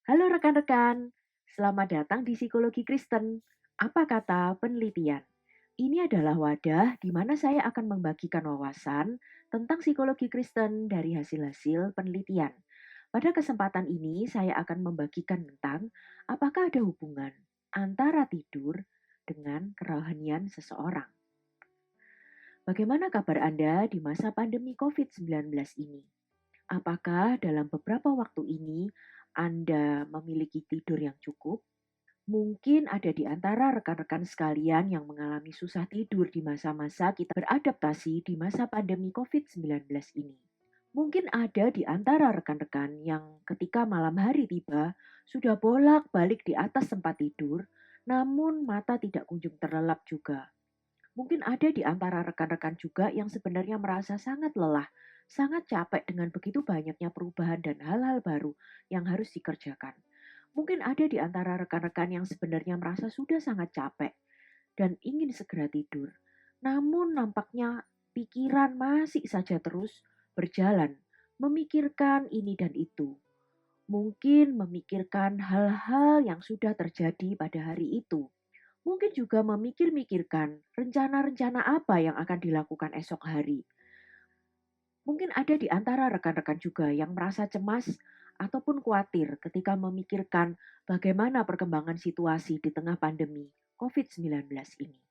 Halo rekan-rekan, selamat datang di Psikologi Kristen. Apa kata penelitian? Ini adalah wadah di mana saya akan membagikan wawasan tentang psikologi Kristen dari hasil-hasil penelitian. Pada kesempatan ini, saya akan membagikan tentang apakah ada hubungan antara tidur dengan kerohanian seseorang. Bagaimana kabar Anda di masa pandemi COVID-19 ini? Apakah dalam beberapa waktu ini Anda memiliki tidur yang cukup? Mungkin ada di antara rekan-rekan sekalian yang mengalami susah tidur di masa-masa kita beradaptasi di masa pandemi COVID-19 ini. Mungkin ada di antara rekan-rekan yang ketika malam hari tiba sudah bolak-balik di atas tempat tidur, namun mata tidak kunjung terlelap juga. Mungkin ada di antara rekan-rekan juga yang sebenarnya merasa sangat lelah, sangat capek dengan begitu banyaknya perubahan dan hal-hal baru yang harus dikerjakan. Mungkin ada di antara rekan-rekan yang sebenarnya merasa sudah sangat capek dan ingin segera tidur. Namun nampaknya pikiran masih saja terus berjalan, memikirkan ini dan itu. Mungkin memikirkan hal-hal yang sudah terjadi pada hari itu. Mungkin juga memikir-mikirkan rencana-rencana apa yang akan dilakukan esok hari. Mungkin ada di antara rekan-rekan juga yang merasa cemas ataupun khawatir ketika memikirkan bagaimana perkembangan situasi di tengah pandemi COVID-19 ini.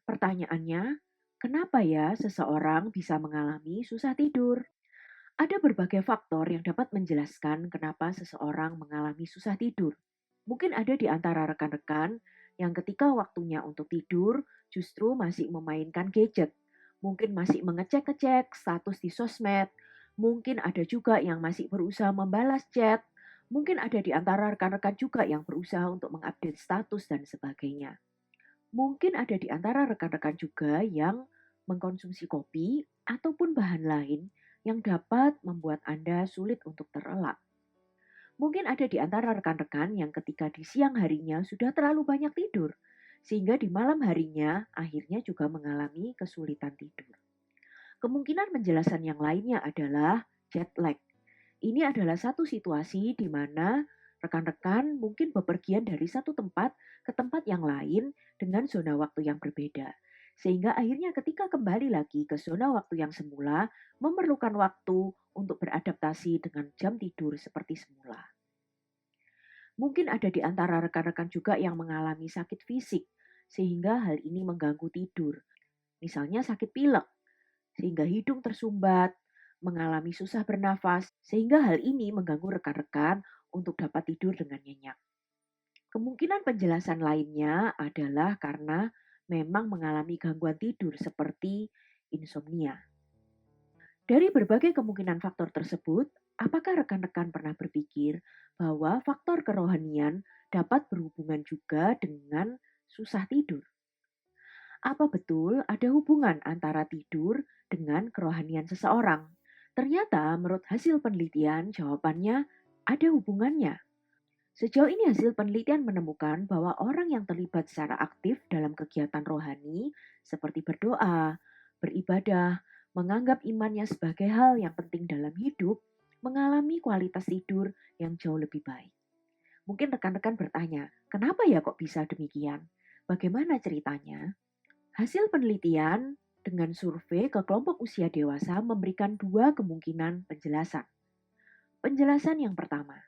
Pertanyaannya, kenapa ya seseorang bisa mengalami susah tidur? Ada berbagai faktor yang dapat menjelaskan kenapa seseorang mengalami susah tidur. Mungkin ada di antara rekan-rekan yang ketika waktunya untuk tidur justru masih memainkan gadget. Mungkin masih mengecek-ngecek status di sosmed. Mungkin ada juga yang masih berusaha membalas chat. Mungkin ada di antara rekan-rekan juga yang berusaha untuk mengupdate status dan sebagainya. Mungkin ada di antara rekan-rekan juga yang mengkonsumsi kopi ataupun bahan lain yang dapat membuat Anda sulit untuk terlelap. Mungkin ada di antara rekan-rekan yang ketika di siang harinya sudah terlalu banyak tidur, sehingga di malam harinya akhirnya juga mengalami kesulitan tidur. Kemungkinan penjelasan yang lainnya adalah jet lag. Ini adalah satu situasi di mana rekan-rekan mungkin bepergian dari satu tempat ke tempat yang lain dengan zona waktu yang berbeda. Sehingga akhirnya ketika kembali lagi ke zona waktu yang semula, memerlukan waktu untuk beradaptasi dengan jam tidur seperti semula. Mungkin ada di antara rekan-rekan juga yang mengalami sakit fisik, sehingga hal ini mengganggu tidur. Misalnya sakit pilek, sehingga hidung tersumbat, mengalami susah bernafas, sehingga hal ini mengganggu rekan-rekan untuk dapat tidur dengan nyenyak. Kemungkinan penjelasan lainnya adalah karena memang mengalami gangguan tidur seperti insomnia. Dari berbagai kemungkinan faktor tersebut, apakah rekan-rekan pernah berpikir bahwa faktor kerohanian dapat berhubungan juga dengan susah tidur? Apa betul ada hubungan antara tidur dengan kerohanian seseorang? Ternyata menurut hasil penelitian jawabannya ada hubungannya. Sejauh ini hasil penelitian menemukan bahwa orang yang terlibat secara aktif dalam kegiatan rohani seperti berdoa, beribadah, menganggap imannya sebagai hal yang penting dalam hidup, mengalami kualitas tidur yang jauh lebih baik. Mungkin rekan-rekan bertanya, kenapa ya kok bisa demikian? Bagaimana ceritanya? Hasil penelitian dengan survei ke kelompok usia dewasa memberikan dua kemungkinan penjelasan. Penjelasan yang pertama,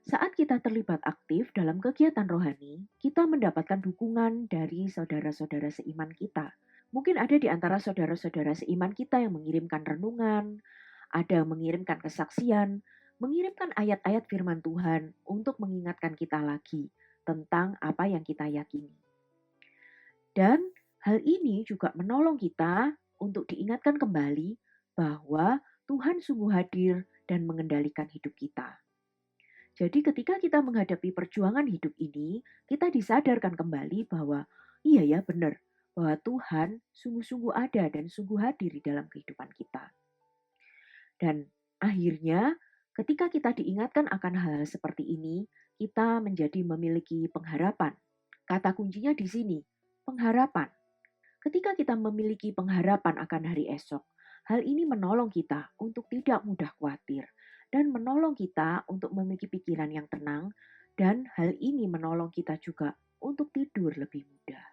saat kita terlibat aktif dalam kegiatan rohani, kita mendapatkan dukungan dari saudara-saudara seiman kita. Mungkin ada di antara saudara-saudara seiman kita yang mengirimkan renungan, ada yang mengirimkan kesaksian, mengirimkan ayat-ayat firman Tuhan untuk mengingatkan kita lagi tentang apa yang kita yakini. Dan hal ini juga menolong kita untuk diingatkan kembali bahwa Tuhan sungguh hadir dan mengendalikan hidup kita. Jadi ketika kita menghadapi perjuangan hidup ini, kita disadarkan kembali bahwa iya ya benar, bahwa Tuhan sungguh-sungguh ada dan sungguh hadir di dalam kehidupan kita. Dan akhirnya ketika kita diingatkan akan hal seperti ini, kita menjadi memiliki pengharapan. Kata kuncinya di sini, pengharapan. Ketika kita memiliki pengharapan akan hari esok, hal ini menolong kita untuk tidak mudah khawatir dan menolong kita untuk memiliki pikiran yang tenang, dan hal ini menolong kita juga untuk tidur lebih mudah.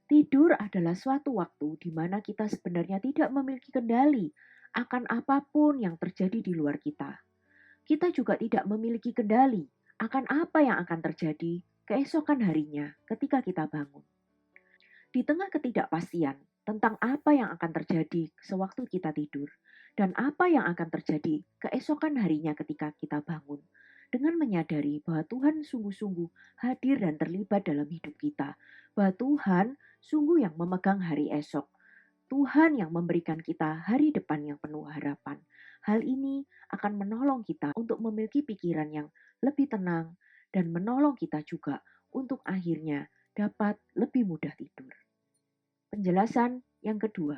Tidur adalah suatu waktu di mana kita sebenarnya tidak memiliki kendali akan apapun yang terjadi di luar kita. Kita juga tidak memiliki kendali akan apa yang akan terjadi keesokan harinya ketika kita bangun. Di tengah ketidakpastian tentang apa yang akan terjadi sewaktu kita tidur dan apa yang akan terjadi keesokan harinya ketika kita bangun, dengan menyadari bahwa Tuhan sungguh-sungguh hadir dan terlibat dalam hidup kita, bahwa Tuhan sungguh yang memegang hari esok, Tuhan yang memberikan kita hari depan yang penuh harapan. Hal ini akan menolong kita untuk memiliki pikiran yang lebih tenang dan menolong kita juga untuk akhirnya dapat lebih mudah tidur. Penjelasan yang kedua,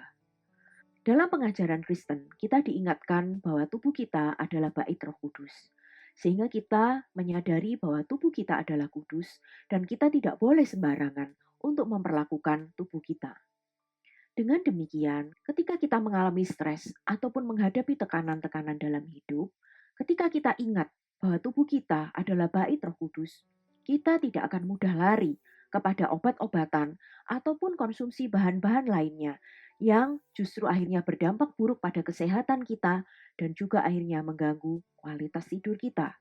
dalam pengajaran Kristen, kita diingatkan bahwa tubuh kita adalah bait Roh Kudus. Sehingga kita menyadari bahwa tubuh kita adalah kudus dan kita tidak boleh sembarangan untuk memperlakukan tubuh kita. Dengan demikian, ketika kita mengalami stres ataupun menghadapi tekanan-tekanan dalam hidup, ketika kita ingat bahwa tubuh kita adalah bait Roh Kudus, kita tidak akan mudah lari kepada obat-obatan ataupun konsumsi bahan-bahan lainnya yang justru akhirnya berdampak buruk pada kesehatan kita dan juga akhirnya mengganggu kualitas tidur kita.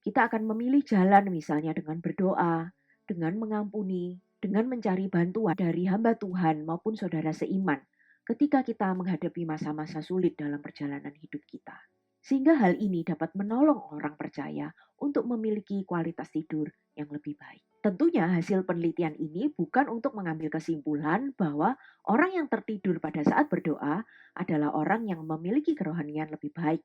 Kita akan memilih jalan misalnya dengan berdoa, dengan mengampuni, dengan mencari bantuan dari hamba Tuhan maupun saudara seiman ketika kita menghadapi masa-masa sulit dalam perjalanan hidup kita. Sehingga hal ini dapat menolong orang percaya untuk memiliki kualitas tidur yang lebih baik. Tentunya hasil penelitian ini bukan untuk mengambil kesimpulan bahwa orang yang tertidur pada saat berdoa adalah orang yang memiliki kerohanian lebih baik.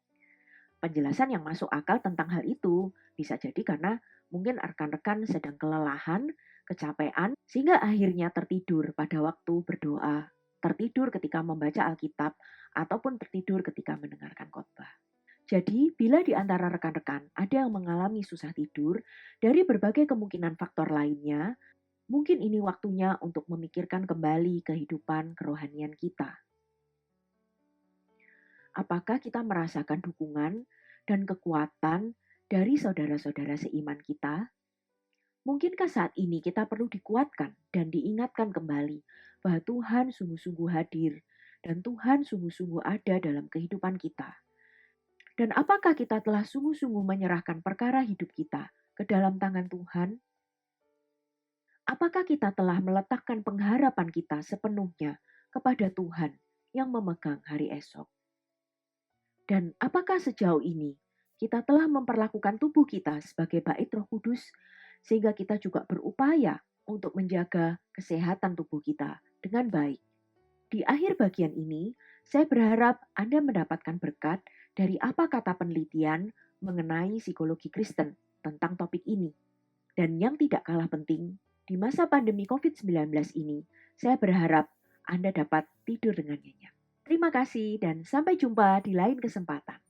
Penjelasan yang masuk akal tentang hal itu bisa jadi karena mungkin rekan-rekan sedang kelelahan, kecapean, sehingga akhirnya tertidur pada waktu berdoa, tertidur ketika membaca Alkitab, ataupun tertidur ketika mendengarkan khotbah. Jadi, bila di antara rekan-rekan ada yang mengalami susah tidur dari berbagai kemungkinan faktor lainnya, mungkin ini waktunya untuk memikirkan kembali kehidupan kerohanian kita. Apakah kita merasakan dukungan dan kekuatan dari saudara-saudara seiman kita? Mungkinkah saat ini kita perlu dikuatkan dan diingatkan kembali bahwa Tuhan sungguh-sungguh hadir dan Tuhan sungguh-sungguh ada dalam kehidupan kita? Dan apakah kita telah sungguh-sungguh menyerahkan perkara hidup kita ke dalam tangan Tuhan? Apakah kita telah meletakkan pengharapan kita sepenuhnya kepada Tuhan yang memegang hari esok? Dan apakah sejauh ini kita telah memperlakukan tubuh kita sebagai bait Roh Kudus sehingga kita juga berupaya untuk menjaga kesehatan tubuh kita dengan baik? Di akhir bagian ini, saya berharap Anda mendapatkan berkat dari apa kata penelitian mengenai psikologi Kristen tentang topik ini. Dan yang tidak kalah penting, di masa pandemi COVID-19 ini, saya berharap Anda dapat tidur dengan nyenyak. Terima kasih dan sampai jumpa di lain kesempatan.